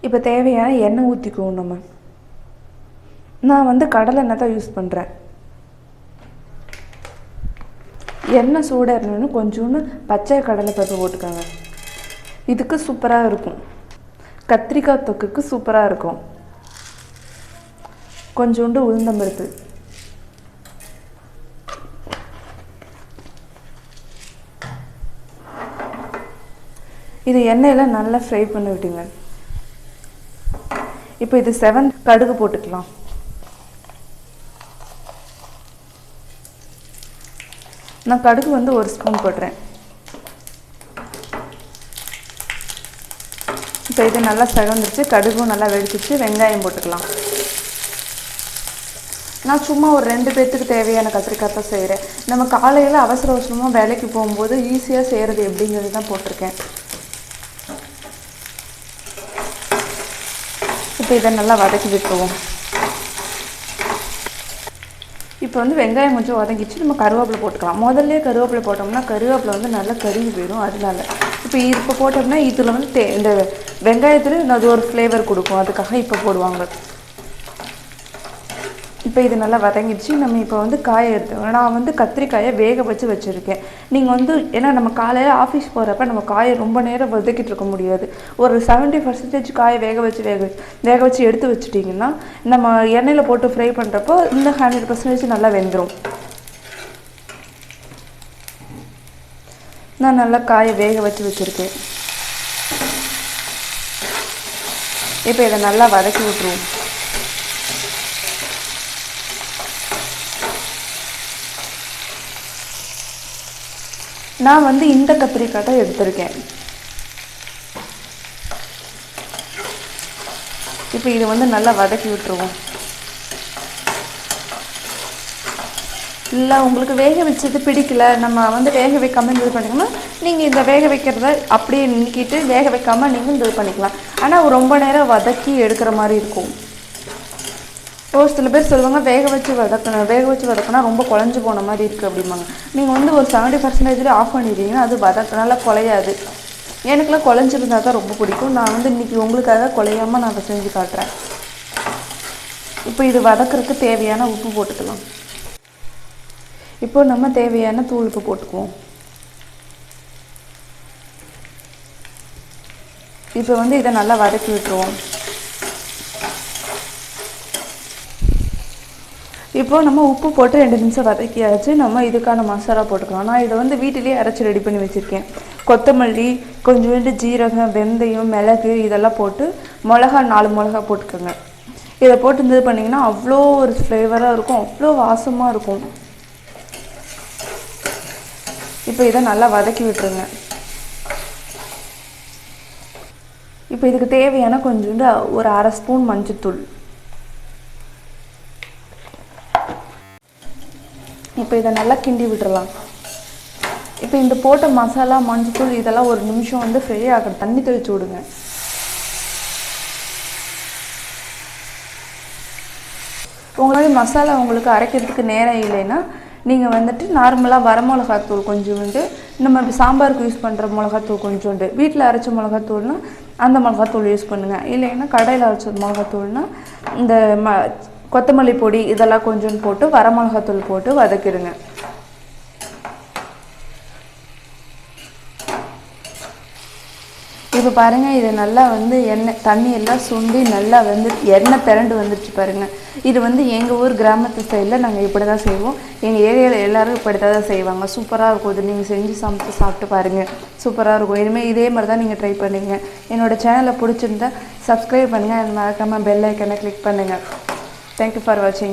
இப்போ தேவையான எண்ணெய் ஊற்றிக்குவோம். நான் வந்து கடலை எண்ணெய் தான் யூஸ் பண்ணுறேன். எண்ணெய் சூடாக இருந்தோன்னு கொஞ்சோண்டு பச்சை கடலை பருப்பு போட்டுக்கோங்க. இதுக்கு சூப்பராக இருக்கும். கத்திரிக்காய் தொக்குக்கு சூப்பராக இருக்கும். கொஞ்சோண்டு உளுந்தம்பருப்பு, இது எண்ணெயில் நல்லா ஃப்ரை பண்ணி விட்டுங்க. இப்போ இது கடுகு போட்டுக்கலாம். நான் கடுகு வந்து 1 ஸ்பூன் போடுறேன். இப்போ இது நல்லா செவந்துருச்சு, கடுகும் நல்லா வெடிச்சிச்சு. வெங்காயம் போட்டுக்கலாம். நான் சும்மா ஒரு 2 பேர்த்துக்கு தேவையான கத்திரிக்காய் தான் செய்கிறேன். நம்ம காலையில் அவசர அவசரமாக வேலைக்கு போகும்போது ஈஸியாக செய்கிறது எப்படிங்கிறது தான் போட்டிருக்கேன். இப்போ இதை நல்லா வதக்கி விட்டுருவோம். இப்போ வந்து வெங்காயம் கொஞ்சம் வதங்கிச்சு. நம்ம கருவேப்பிலை போட்டுக்கலாம். முதல்ல கருவேப்பிலை போட்டோம்னா கருவேப்பிலை வந்து நல்லா கருகி போயிடும். அதனால இப்போ போட்டோம்னா இதில் வந்து இந்த வெங்காயத்தில் அது ஒரு ஃப்ளேவர் கொடுக்கும். அதுக்காக இப்போ போடுவாங்க. இப்போ இது நல்லா வதங்கிடுச்சு. நம்ம இப்போ வந்து காயை எடுத்துக்கணும். நான் வந்து கத்திரிக்காயை வேக வச்சு வச்சுருக்கேன். நீங்கள் வந்து ஏன்னா நம்ம காலையில் ஆஃபீஸ் போகிறப்ப நம்ம காயை ரொம்ப நேரம் வதக்கிட்டு இருக்க முடியாது. ஒரு 70% காயை வேக வச்சு எடுத்து வச்சுட்டிங்கன்னா நம்ம எண்ணெயில் போட்டு ஃப்ரை பண்ணுறப்போ இந்த 100% நல்லா வெந்துடும். நான் நல்லா காயை வேக வச்சுருக்கேன். இப்போ இதை நல்லா வதக்கி விட்டுருவோம். நான் வந்து இந்த கத்திரிக்காய் தான் எடுத்திருக்கேன். இப்போ இது வந்து நல்லா வதக்கி விட்டுருவோம். இல்லை உங்களுக்கு வேக வச்சது பிடிக்கல, நம்ம வந்து வேக வைக்காமல் இது பண்ணிங்கன்னா நீங்கள் இந்த வேக வைக்கிறத அப்படியே நீக்கிட்டு வேக வைக்காமல் நீங்கள் இது பண்ணிக்கலாம். ஆனால் ரொம்ப நேரம் வதக்கி எடுக்கிற மாதிரி இருக்கும். சில பேர் சொல்லுவாங்க வேக வச்சு வதக்கினா ரொம்ப குழஞ்சி போன மாதிரி இருக்குது அப்படிம்பாங்க. நீங்கள் வந்து ஒரு 70% ஆஃப் பண்ணிடுறீங்கன்னா அது நல்லா குலையாது. எனக்குலாம் குழஞ்சிருந்தா தான் ரொம்ப பிடிக்கும். நான் வந்து இன்றைக்கி உங்களுக்காக குலையாமல் நான் அதை செஞ்சு காட்டுறேன். இப்போ இது வதக்கிறதுக்கு தேவையான உப்பு போட்டுக்கலாம். இப்போ நம்ம தேவையான தூள் உப்பு போட்டுக்குவோம். இப்போ வந்து இதை நல்லா வதக்கி விட்டுருவோம். இப்போ நம்ம உப்பு போட்டு 2 நிமிஷம் வதக்கியாச்சு. நம்ம இதுக்கான மசாலா போட்டுக்கலாம். நான் இதை வந்து வீட்டிலேயே அரைச்சி ரெடி பண்ணி வச்சுருக்கேன். கொத்தமல்லி, கொஞ்சோண்டு ஜீரகம், வெந்தயம், மிளகு இதெல்லாம் போட்டு 4 மிளகா போட்டுக்கோங்க. இதை போட்டு இது பண்ணிங்கன்னா அவ்வளோ ஒரு ஃப்ளேவராக இருக்கும், அவ்வளோ வாசமாக இருக்கும். இப்போ இதை நல்லா வதக்கி விட்டுருங்க. இப்போ இதுக்கு தேவையான கொஞ்சோண்டு ஒரு 1/2 ஸ்பூன் மஞ்சள்தூள். இப்போ இதை நல்லா கிண்டி விட்டுறலாம். இப்போ இந்த போட்ட மசாலா, மஞ்சள் இதெல்லாம் ஒரு நிமிஷம் வந்து ஃப்ரை ஆகட்டும். தண்ணி தெளித்து விடுங்க. மசாலா உங்களுக்கு அரைக்கிறதுக்கு நேரம் இல்லைன்னா நீங்கள் வந்துட்டு நார்மலாக வரமிளகாத்தூள் கொஞ்சோண்டு, நம்ம சாம்பாருக்கு யூஸ் பண்ணுற மிளகாத்தூள் கொஞ்சோண்டு, வீட்டில் அரைச்ச மிளகாத்தூள்னால் அந்த மிளகாத்தூள் யூஸ் பண்ணுங்கள். இல்லைன்னா கடையில் அரைச்ச மிளகாத்தூள்னால் இந்த கொத்தமல்லி பொடி இதெல்லாம் கொஞ்சம் போட்டு வரமிளகாத்தூள் போட்டு வதக்கிடுங்க. இப்போ பாருங்கள், இது நல்லா வந்து தண்ணி எல்லாம் சுண்டி நல்லா வந்து எண்ணெய் திரண்டு வந்துடுச்சு பாருங்கள். இது வந்து எங்கள் ஊர் கிராமத்து சைடில் நாங்கள் இப்படி தான் செய்வோம். எங்கள் ஏரியாவில் எல்லோரும் இப்படி தான் செய்வாங்க. சூப்பராக இருக்கும். இது நீங்கள் செஞ்சு சமைச்சு சாப்பிட்டு பாருங்கள், சூப்பராக இருக்கும். இனிமேல் இதே மாதிரி தான் நீங்கள் ட்ரை பண்ணுங்க. என்னோடய சேனலை பிடிச்சிருந்தா சப்ஸ்கிரைப் பண்ணுங்கள். மறக்காமல் பெல் ஐக்கனை கிளிக் பண்ணுங்கள். Thank you for watching.